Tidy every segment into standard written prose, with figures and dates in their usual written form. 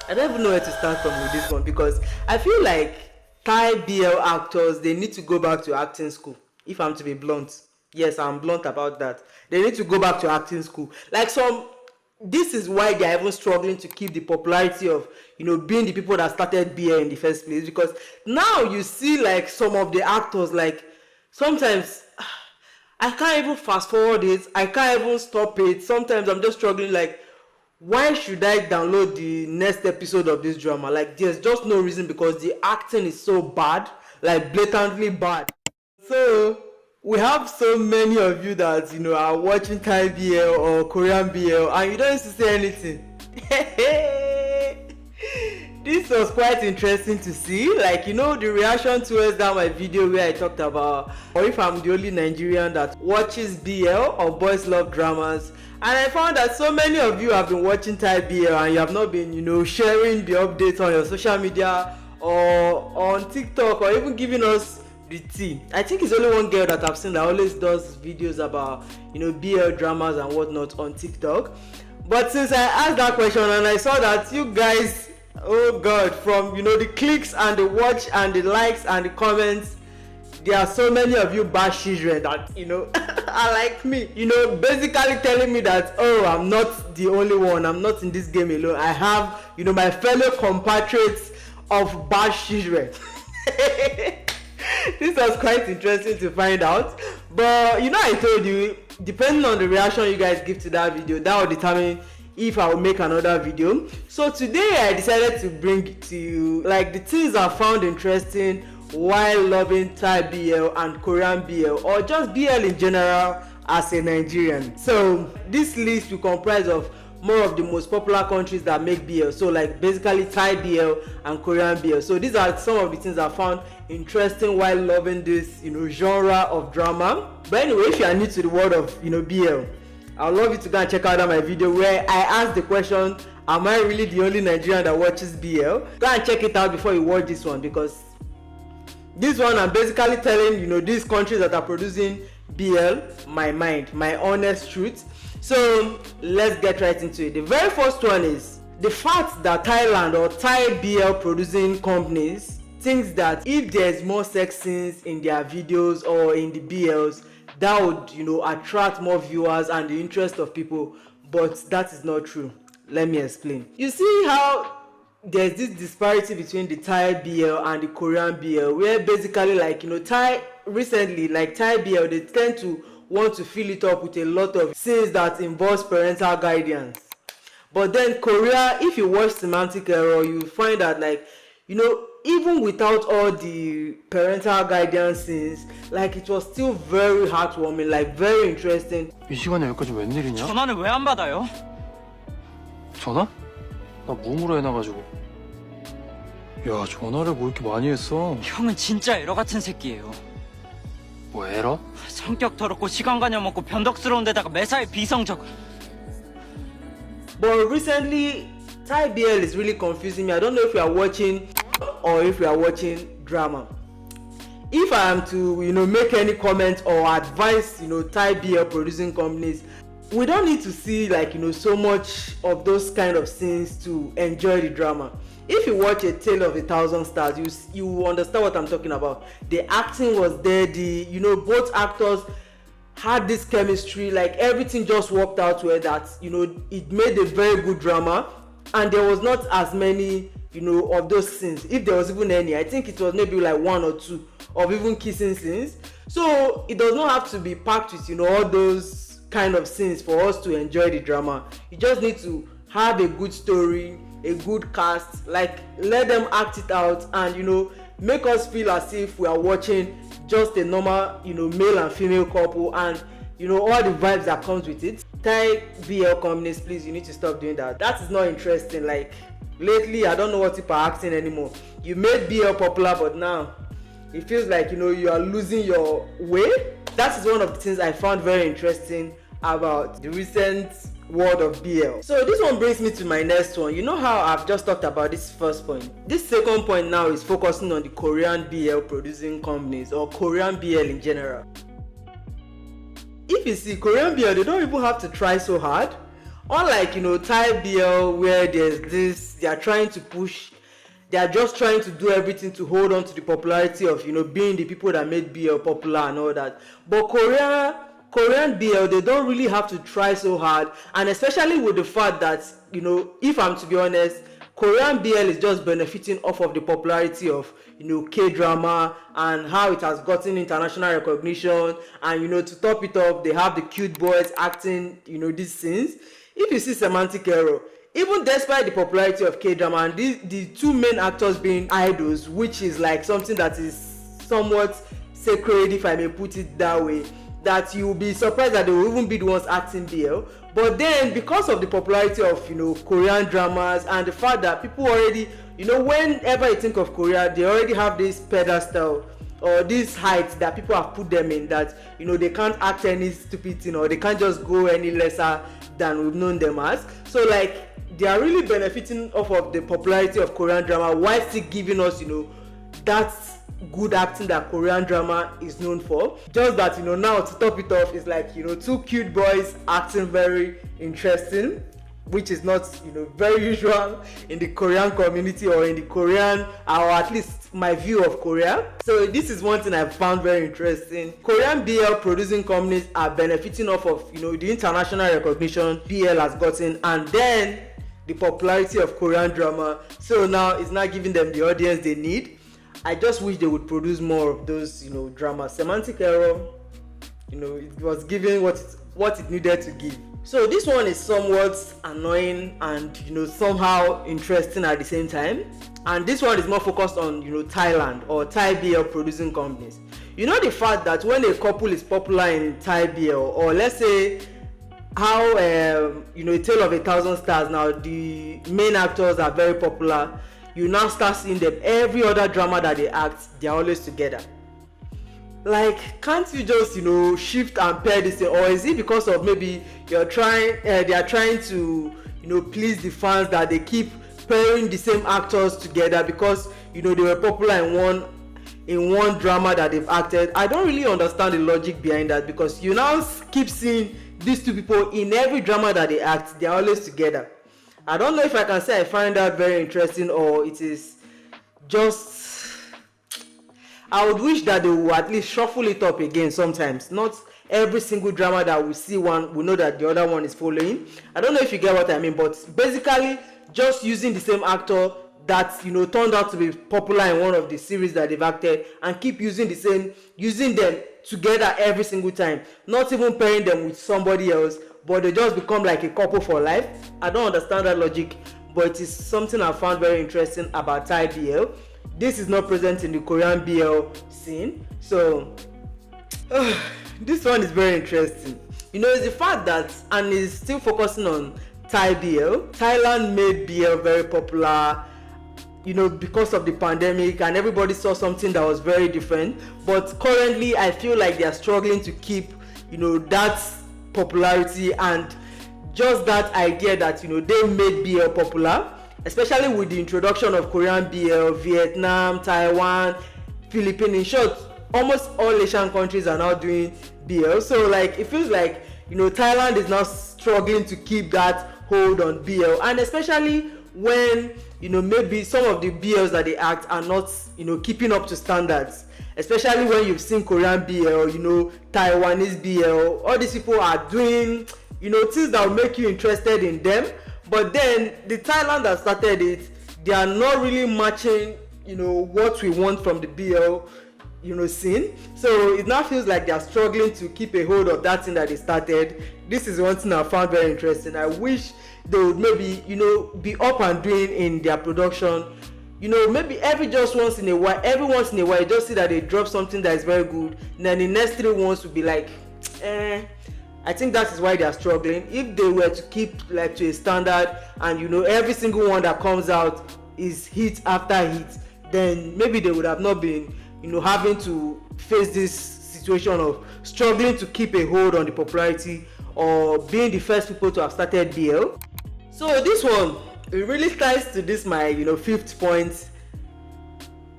I don't even know where to start from with this one because I feel like Thai BL actors, they need to go back to acting school. If I'm to be blunt, yes, I'm blunt about that. They need to go back to acting school. Like this is why they are even struggling to keep the popularity of being the people that started BL in the first place. Because now you see like some of the actors, like sometimes I can't even fast forward it. I can't even stop it. Sometimes I'm just struggling like, why should I download the next episode of this drama? Like, there's just no reason because the acting is so bad, like blatantly bad. So we have so many of you that are watching Thai BL or Korean BL and you don't used to say anything. This was quite interesting to see, like the reaction towards that my video where I talked about or if I'm the only Nigerian that watches BL or boys love dramas. And I found that so many of you have been watching Thai BL and you have not been, sharing the updates on your social media or on TikTok or even giving us the tea. I think it's only one girl that I've seen that always does videos about, BL dramas and whatnot on TikTok. But since I asked that question and I saw that you guys, oh God, from, the clicks and the watch and the likes and the comments, there are so many of you bad children that are like me, basically telling me that, oh, I'm not the only one, I'm not in this game alone, I have my fellow compatriots of bad children. This was quite interesting to find out, but I told you, depending on the reaction you guys give to that video, that will determine if I will make another video. So today I decided to bring to you like the things I found interesting while loving Thai BL and Korean BL or just BL in general as a Nigerian. So this list will comprise of more of the most popular countries that make BL, so like basically Thai BL and Korean BL. So these are some of the things I found interesting while loving this genre of drama. But anyway, if you are new to the world of BL, I'd love you to go and check out my video where I asked the question, am I really the only Nigerian that watches BL? Go and check it out before you watch this one, because this one I'm basically telling these countries that are producing BL my honest truth. So let's get right into it. The very first one is the fact that Thailand or Thai BL producing companies thinks that if there's more sex scenes in their videos or in the BLs, that would attract more viewers and the interest of people, but that is not true. Let me explain. You see how there's this disparity between the Thai BL and the Korean BL, where basically like Thai recently, like Thai BL, they tend to want to fill it up with a lot of scenes that involves parental guidance. But then Korea, if you watch Semantic Error, you find that like even without all the parental guidance scenes, like it was still very heartwarming, like very interesting. 이 시간에 여기까지 웬일이냐? 전화는 왜 안 받아요? 전화? 나 무음으로 해놔가지고. 야, 전화를 뭐 이렇게 많이 했어? 형은 진짜 에러 같은 새끼예요. 뭐 에러? 성격 더럽고 시간 관념 없고 변덕스러운 데다가 매사에 비성적. But recently, Thai BL is really confusing me. I don't know if you are watching or if you are watching drama. If I am to make any comment or advise Thai BL producing companies, we don't need to see like so much of those kind of scenes to enjoy the drama. If you watch A Tale of a Thousand Stars, you understand what I'm talking about. The acting was there, the both actors had this chemistry, like everything just worked out well, that it made a very good drama, and there was not as many of those scenes. If there was even any, I think it was maybe like one or two of even kissing scenes. So it does not have to be packed with all those kind of scenes for us to enjoy the drama. You just need to have a good story, a good cast, like let them act it out, and make us feel as if we are watching just a normal male and female couple, and all the vibes that comes with it. Thai BL companies, please, you need to stop doing that. That is not interesting. Like lately, I don't know what people are acting anymore. You made BL popular, but now it feels like you are losing your way. That is one of the things I found very interesting about the recent world of BL. So this one brings me to my next one. You know how I've just talked about this first point. This second point now is focusing on the Korean BL producing companies or Korean BL in general. If you see Korean BL, they don't even have to try so hard. Unlike, Thai BL, where there's this, they are trying to push, they are just trying to do everything to hold on to the popularity of, being the people that made BL popular and all that. But Korean BL, they don't really have to try so hard, and especially with the fact that, if I'm to be honest, Korean BL is just benefiting off of the popularity of, K-drama and how it has gotten international recognition. And, to top it up, they have the cute boys acting, these scenes. If you see Semantic Error, even despite the popularity of K-drama and the two main actors being idols, which is like something that is somewhat sacred, if I may put it that way, that you will be surprised that they will even be the ones acting BL. But then, because of the popularity of, Korean dramas and the fact that people already, whenever you think of Korea, they already have this pedestal or this height that people have put them in, that, they can't act any stupid thing, or they can't just go any lesser than we've known them as. So like, they are really benefiting off of the popularity of Korean drama while still giving us, that good acting that Korean drama is known for. Just that, now to top it off, is like, two cute boys acting very interesting, which is not, very usual in the Korean community or in the Korean, or at least my view of Korea. So this is one thing I found very interesting. Korean BL producing companies are benefiting off of, the international recognition BL has gotten, and then the popularity of Korean drama. So now it's not giving them the audience they need. I just wish they would produce more of those, dramas. Semantic Error, it was giving what it needed to give. So this one is somewhat annoying and, somehow interesting at the same time. And this one is more focused on, Thailand or Thai BL producing companies. The fact that when a couple is popular in Thai BL, or let's say how, A Tale of a Thousand Stars, now the main actors are very popular, you now start seeing them, every other drama that they act, they're always together. Like, can't you just, shift and pair this thing? Or is it because of maybe they are trying to, please the fans, that they keep pairing the same actors together because, they were popular in one drama that they've acted? I don't really understand the logic behind that, because you now keep seeing these two people in every drama that they act, they're always together. I don't know if I can say I find that very interesting, or it is just, I would wish that they would at least shuffle it up again sometimes. Not every single drama that we see one, we know that the other one is following. I don't know if you get what I mean, but basically just using the same actor that, turned out to be popular in one of the series that they've acted, and keep using them together every single time. Not even pairing them with somebody else, but they just become like a couple for life. I don't understand that logic, but it is something I found very interesting about Thai BL. This is not present in the Korean BL scene, so this one is very interesting. It's the fact that, and is still focusing on Thai BL. Thailand made BL very popular, because of the pandemic, and everybody saw something that was very different. But currently, I feel like they are struggling to keep, that popularity and just that idea that, they made BL popular, especially with the introduction of Korean BL, Vietnam, Taiwan, Philippines. In short, almost all Asian countries are now doing BL. So like, it feels like, Thailand is now struggling to keep that hold on BL, and especially when, maybe some of the BLs that they act are not, keeping up to standards. Especially when you've seen Korean BL, Taiwanese BL, all these people are doing, things that will make you interested in them. But then the Thailand that started it, they are not really matching, what we want from the BL, scene. So it now feels like they are struggling to keep a hold of that thing that they started. This is one thing I found very interesting. I wish they would maybe, be up and doing in their production. Maybe every once in a while, you just see that they drop something that is very good. And then the next 3 months will be like, I think that is why they are struggling. If they were to keep like to a standard, and every single one that comes out is hit after hit, then maybe they would have not been, having to face this situation of struggling to keep a hold on the popularity, or being the first people to have started BL. So this one, it really ties to this my 5th point.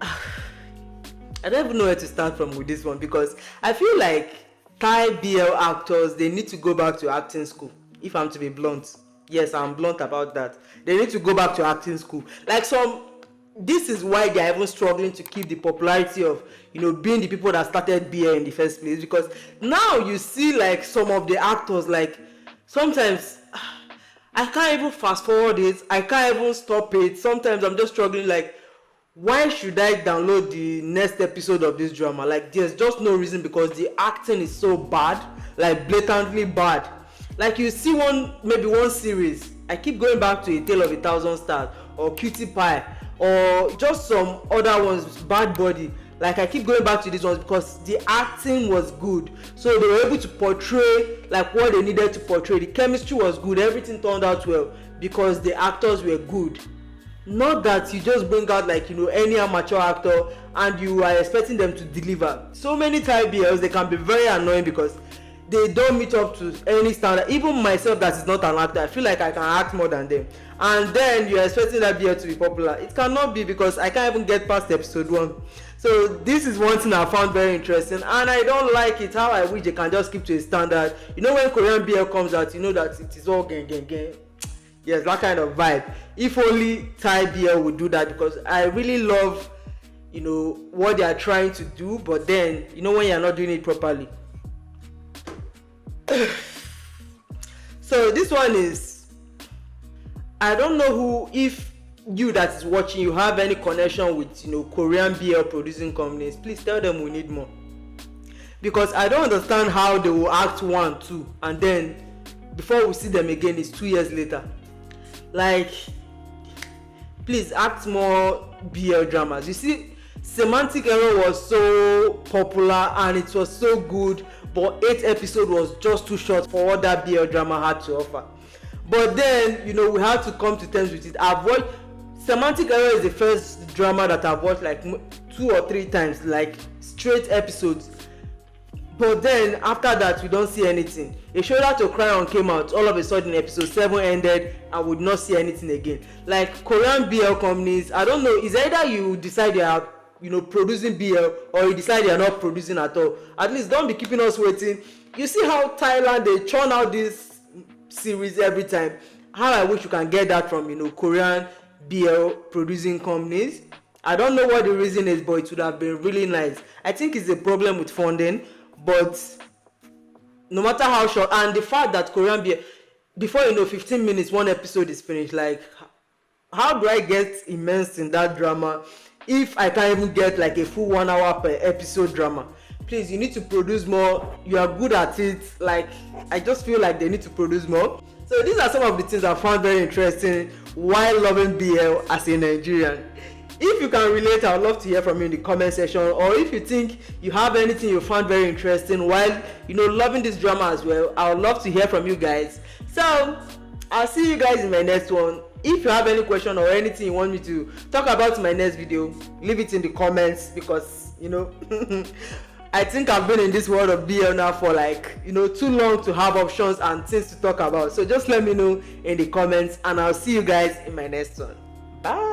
I don't even know where to start from with this one, because I feel like Thai BL actors, they need to go back to acting school, if I'm to be blunt. Yes, I'm blunt about that. They need to go back to acting school. Like some, this is why they are even struggling to keep the popularity of, being the people that started BL in the first place. Because now you see like some of the actors, like sometimes I can't even fast forward it. I can't even stop it. Sometimes I'm just struggling like, why should I download the next episode of this drama? Like there's just no reason, because the acting is so bad, like blatantly bad. Like you see maybe one series, I keep going back to A Tale of a Thousand Stars or Cutie Pie or just some other ones, Bad Body. Like I keep going back to these ones because the acting was good, so they were able to portray like what they needed to portray. The chemistry was good, everything turned out well because the actors were good. Not that you just bring out like any amateur actor and you are expecting them to deliver. So many Thai BLs, they can be very annoying because they don't meet up to any standard. Even myself that is not an actor, I feel like I can act more than them, and then you're expecting that BL to be popular. It cannot be, because I can't even get past episode 1. So this is one thing I found very interesting, and I don't like it how I wish they can just keep to a standard. When Korean BL comes out, that it is all gang. Yes, that kind of vibe. If only Thai BL would do that, because I really love what they are trying to do, but then when you're not doing it properly. So this one is, I don't know if you that is watching, you have any connection with Korean BL producing companies. Please tell them we need more, because I don't understand how they will act 1, 2 and then before we see them again it's 2 years later. Like, please act more BL dramas. You see, Semantic Error was so popular and it was so good, but 8 episodes was just too short for what that BL drama had to offer. But then we had to come to terms with it. I've watched Semantic Error is the first drama that I've watched like 2 or 3 times, like straight episodes. But then after that we don't see anything. A Shoulder to Cry On came out, all of a sudden episode 7 ended and we would not see anything again. Like Korean BL companies, I don't know, it's either you decide you are producing BL or you decide you are not producing at all. At least don't be keeping us waiting. You see how Thailand, they churn out this series every time. How I wish you can get that from Korean BL producing companies. I don't know what the reason is, but it would have been really nice. I think it's a problem with funding, but no matter how short, and the fact that Korean BL, before 15 minutes one episode is finished, like how do I get immersed in that drama if I can't even get like a full 1 hour per episode drama? Please, you need to produce more. You are good at it. Like, I just feel like they need to produce more. So these are some of the things I found very interesting while loving BL as a Nigerian. If you can relate, I would love to hear from you in the comment section, or if you think you have anything you found very interesting while loving this drama as well, I would love to hear from you guys. So I'll see you guys in my next one. If you have any question or anything you want me to talk about in my next video, leave it in the comments, because I think I've been in this world of BL now for like too long to have options and things to talk about. So just let me know in the comments, and I'll see you guys in my next one. Bye.